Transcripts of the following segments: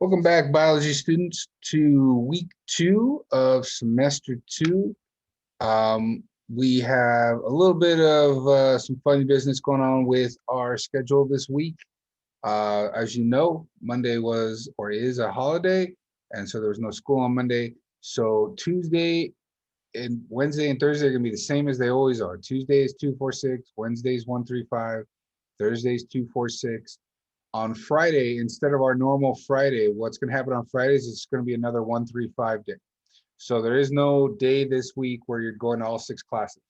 Welcome back, biology students, to week 2 of semester 2. We have a little bit of some funny business going on with our schedule this week. As you know, Monday was or is a holiday, and so there was no school on Monday. So Tuesday and Wednesday and Thursday are going to be the same as they always are. Tuesday is 246, Wednesday is 135, Thursday is 246. On Friday, instead of our normal Friday, what's going to happen on Fridays is it's going to be another 135 day. So there is no day this week where you're going to all 6 classes.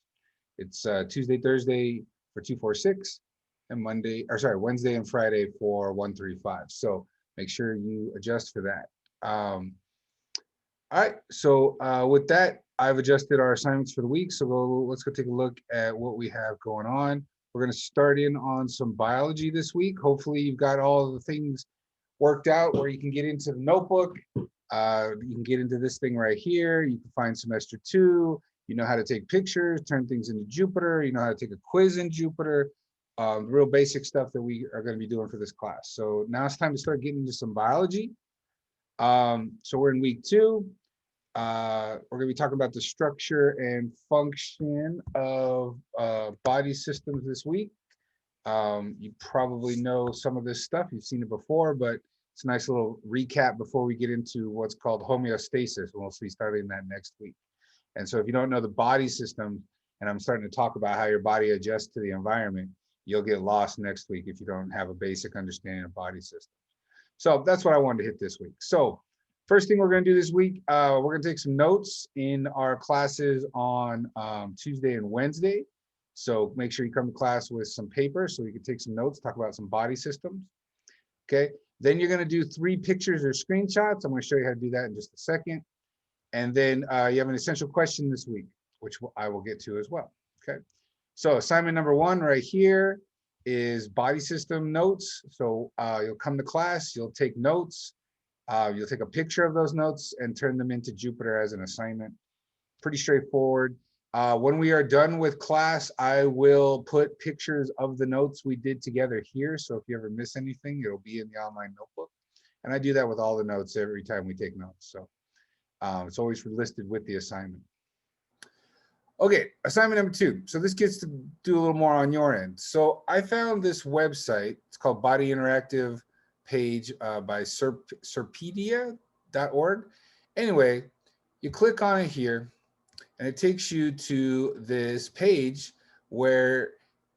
It's Tuesday, Thursday for 246, and Wednesday and Friday for 135. So make sure you adjust for that. All right, so with that, I've adjusted our assignments for the week. So let's go take a look at what we have going on. We're going to start in on some biology this week. Hopefully you've got all the things worked out where you can get into the notebook. You can get into this thing right here. You can find semester 2. You know how to take pictures, turn things into Jupyter. You know how to take a quiz in Jupyter. Real basic stuff that we are going to be doing for this class. So now it's time to start getting into some biology. So we're in week 2. We're going to be talking about the structure and function of body systems this week. You probably know some of this stuff. You've seen it before, but it's a nice little recap before we get into what's called homeostasis. We'll be starting that next week. And so if you don't know the body system, and I'm starting to talk about how your body adjusts to the environment, you'll get lost next week if you don't have a basic understanding of body systems. So that's what I wanted to hit this week. So first thing we're going to do this week, we're going to take some notes in our classes on Tuesday and Wednesday. So make sure you come to class with some paper so we can take some notes, talk about some body systems. Okay, then you're going to do 3 pictures or screenshots. I'm going to show you how to do that in just a second. And then you have an essential question this week, which I will get to as well. Okay, so assignment number 1 right here is body system notes. So you'll come to class, you'll take notes. You'll take a picture of those notes and turn them into Jupyter as an assignment. Pretty straightforward. When we are done with class, I will put pictures of the notes we did together here. So if you ever miss anything, it'll be in the online notebook. And I do that with all the notes every time we take notes. So it's always listed with the assignment. Okay, assignment number 2. So this gets to do a little more on your end. So I found this website. It's called Body Interactive page by serpedia.org. Anyway, you click on it here and it takes you to this page where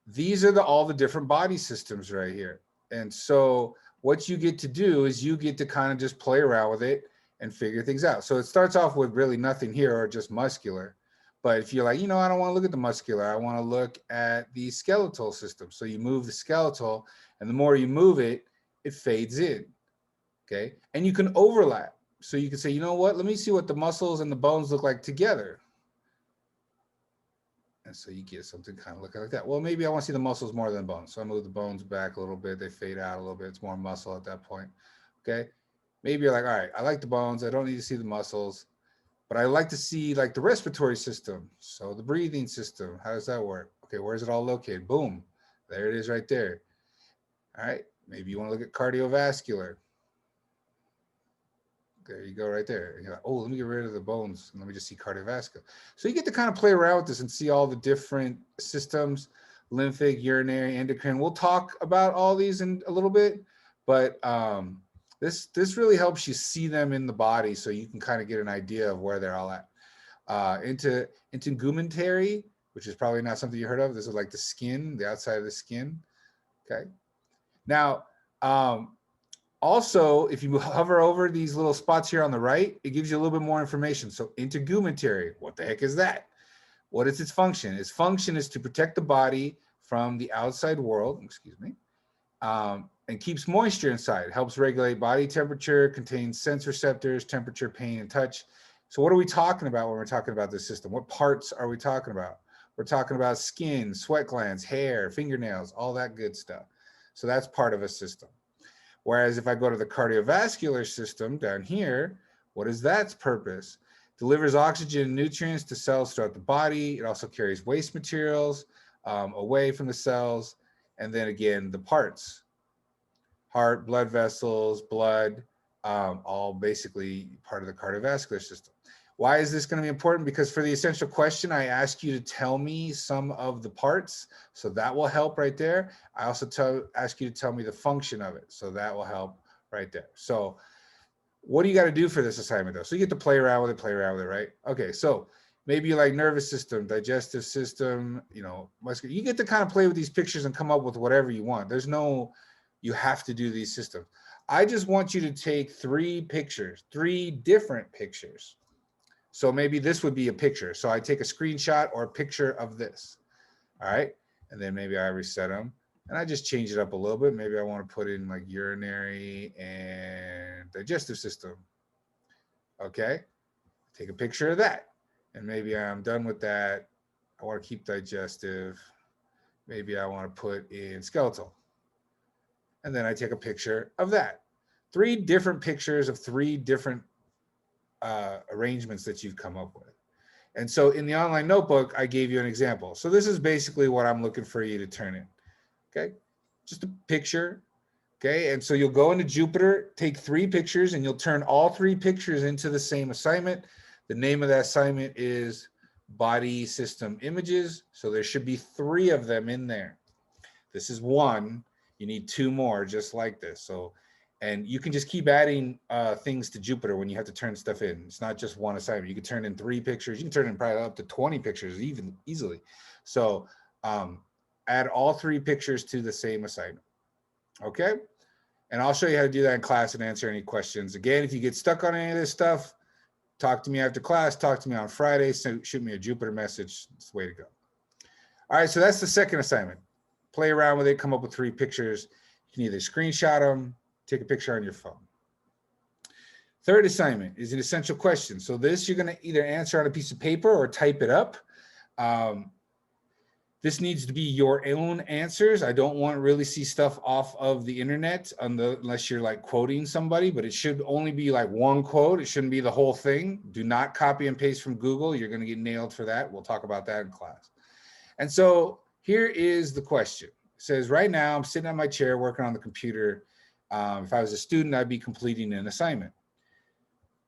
these are all the different body systems right here. And so what you get to do is you get to kind of just play around with it and figure things out. So it starts off with really nothing here or just muscular. But if you're like, I don't want to look at the muscular, I want to look at the skeletal system. So you move the skeletal, and the more you move it, it fades in, okay? And you can overlap. So you can say, you know what, let me see what the muscles and the bones look like together. And so you get something kind of looking like that. Well, maybe I want to see the muscles more than bones. So I move the bones back a little bit. They fade out a little bit. It's more muscle at that point, okay? Maybe you're like, all right, I like the bones. I don't need to see the muscles, but I like to see like the respiratory system. So the breathing system, how does that work? Okay, where's it all located? Boom, there it is right there. All right, maybe you want to look at cardiovascular. There you go right there. And you're like, oh, let me get rid of the bones and let me just see cardiovascular. So you get to kind of play around with this and see all the different systems, lymphic, urinary, endocrine. We'll talk about all these in a little bit, but this really helps you see them in the body so you can kind of get an idea of where they're all at. Integumentary, which is probably not something you heard of. This is like the skin, the outside of the skin. Okay. Now, also, if you hover over these little spots here on the right, it gives you a little bit more information. So integumentary, what the heck is that? What is its function? Its function is to protect the body from the outside world, excuse me, and keeps moisture inside. It helps regulate body temperature, contains sense receptors, temperature, pain, and touch. So what are we talking about when we're talking about this system? What parts are we talking about? We're talking about skin, sweat glands, hair, fingernails, all that good stuff. So that's part of a system. Whereas if I go to the cardiovascular system down here, what is that purpose? Delivers oxygen and nutrients to cells throughout the body. It also carries waste materials away from the cells. And then again, the parts, heart, blood vessels, blood, all basically part of the cardiovascular system. Why is this going to be important? Because for the essential question, I ask you to tell me some of the parts. So that will help right there. I also ask you to tell me the function of it. So that will help right there. So what do you got to do for this assignment though? So you get to play around with it, right? Okay, so maybe you like nervous system, digestive system, you know, muscular. You get to kind of play with these pictures and come up with whatever you want. There's no, you have to do these systems. I just want you to take 3 pictures, 3 different pictures. So maybe this would be a picture. So I take a screenshot or a picture of this. All right. And then maybe I reset them and I just change it up a little bit. Maybe I want to put in like urinary and digestive system. Okay. Take a picture of that. And maybe I'm done with that. I want to keep digestive. Maybe I want to put in skeletal. And then I take a picture of that. 3 different pictures of 3 different arrangements that you've come up with. And so in the online notebook, I gave you an example. So this is basically what I'm looking for you to turn in. Okay, just a picture. Okay, and so you'll go into Jupyter, take 3 pictures, and you'll turn all 3 pictures into the same assignment. The name of that assignment is body system images. So there should be 3 of them in there. This is 1. You need 2 more just like this. So, and you can just keep adding things to Jupyter when you have to turn stuff in. It's not just 1 assignment. You can turn in 3 pictures. You can turn in probably up to 20 pictures even easily. So add all 3 pictures to the same assignment. Okay. And I'll show you how to do that in class and answer any questions. Again, if you get stuck on any of this stuff, talk to me after class, talk to me on Friday, so shoot me a Jupyter message. It's the way to go. All right, so that's the second assignment. Play around with it, come up with 3 pictures. You can either screenshot them, take a picture on your phone. Third assignment is an essential question. So this you're gonna either answer on a piece of paper or type it up. This needs to be your own answers. I don't want to really see stuff off of the internet unless you're like quoting somebody, but it should only be like 1 quote. It shouldn't be the whole thing. Do not copy and paste from Google. You're going to get nailed for that. We'll talk about that in class. And so here is the question. It says, right now I'm sitting on my chair working on the computer. If I was a student, I'd be completing an assignment.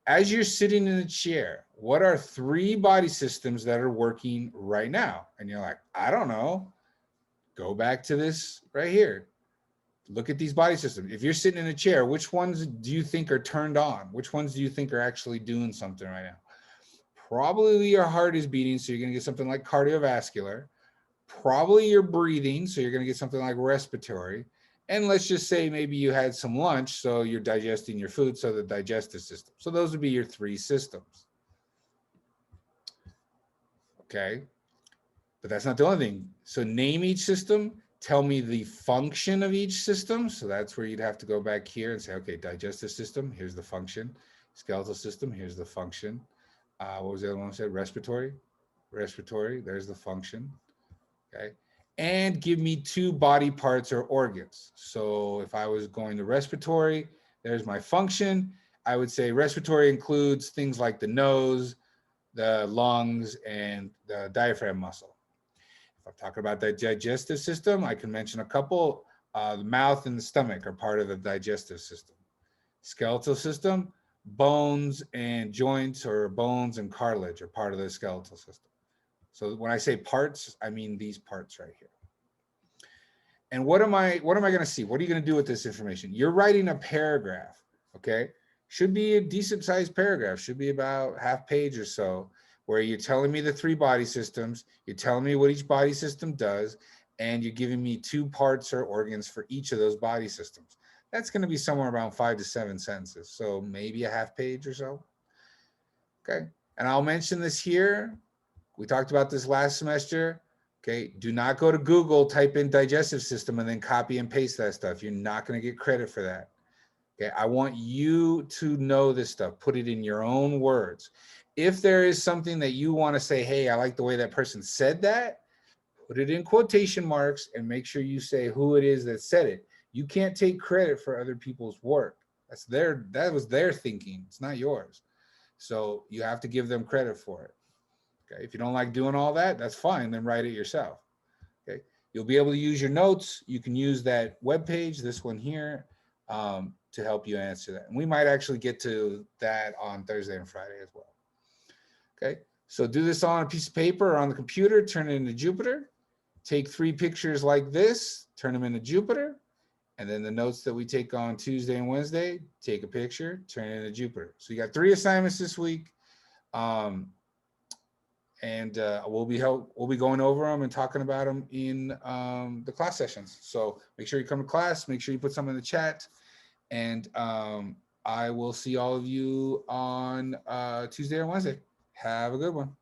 As you're sitting in a chair, what are 3 body systems that are working right now? And you're like, I don't know. Go back to this right here. Look at these body systems. If you're sitting in a chair, which ones do you think are turned on? Which ones do you think are actually doing something right now? Probably your heart is beating, so you're going to get something like cardiovascular. Probably you're breathing, so you're going to get something like respiratory. And let's just say maybe you had some lunch, so you're digesting your food, so the digestive system. So those would be your 3 systems. Okay, but that's not the only thing. So name each system, tell me the function of each system. So that's where you'd have to go back here and say, okay, digestive system, here's the function. Skeletal system, here's the function. What was the other one I said? Respiratory, there's the function. Okay. And give me 2 body parts or organs. So if I was going to respiratory, there's my function. I would say respiratory includes things like the nose, the lungs, and the diaphragm muscle. If I'm talking about the digestive system, I can mention a couple. The mouth and the stomach are part of the digestive system. Skeletal system, bones and joints, or bones and cartilage, are part of the skeletal system. So when I say parts, I mean these parts right here. And what am I going to see? What are you going to do with this information? You're writing a paragraph, okay? Should be a decent sized paragraph, should be about half page or so, where you're telling me the 3 body systems, you're telling me what each body system does, and you're giving me 2 parts or organs for each of those body systems. That's going to be somewhere around 5 to 7 sentences. So maybe a half page or so. Okay. And I'll mention this here. We talked about this last semester. Okay, do not go to Google, type in digestive system, and then copy and paste that stuff. You're not going to get credit for that. Okay, I want you to know this stuff. Put it in your own words. If there is something that you want to say, hey, I like the way that person said that, put it in quotation marks and make sure you say who it is that said it. You can't take credit for other people's work. That was their thinking. It's not yours. So you have to give them credit for it. Okay, if you don't like doing all that, that's fine. Then write it yourself. Okay, you'll be able to use your notes. You can use that web page, this one here, to help you answer that. And we might actually get to that on Thursday and Friday as well. Okay, so do this on a piece of paper or on the computer, turn it into Jupyter. Take 3 pictures like this, turn them into Jupyter. And then the notes that we take on Tuesday and Wednesday, take a picture, turn it into Jupyter. So you got 3 assignments this week. And we'll be going over them and talking about them in the class sessions. So make sure you come to class, make sure you put some in the chat, and I will see all of you on Tuesday or Wednesday. Have a good one.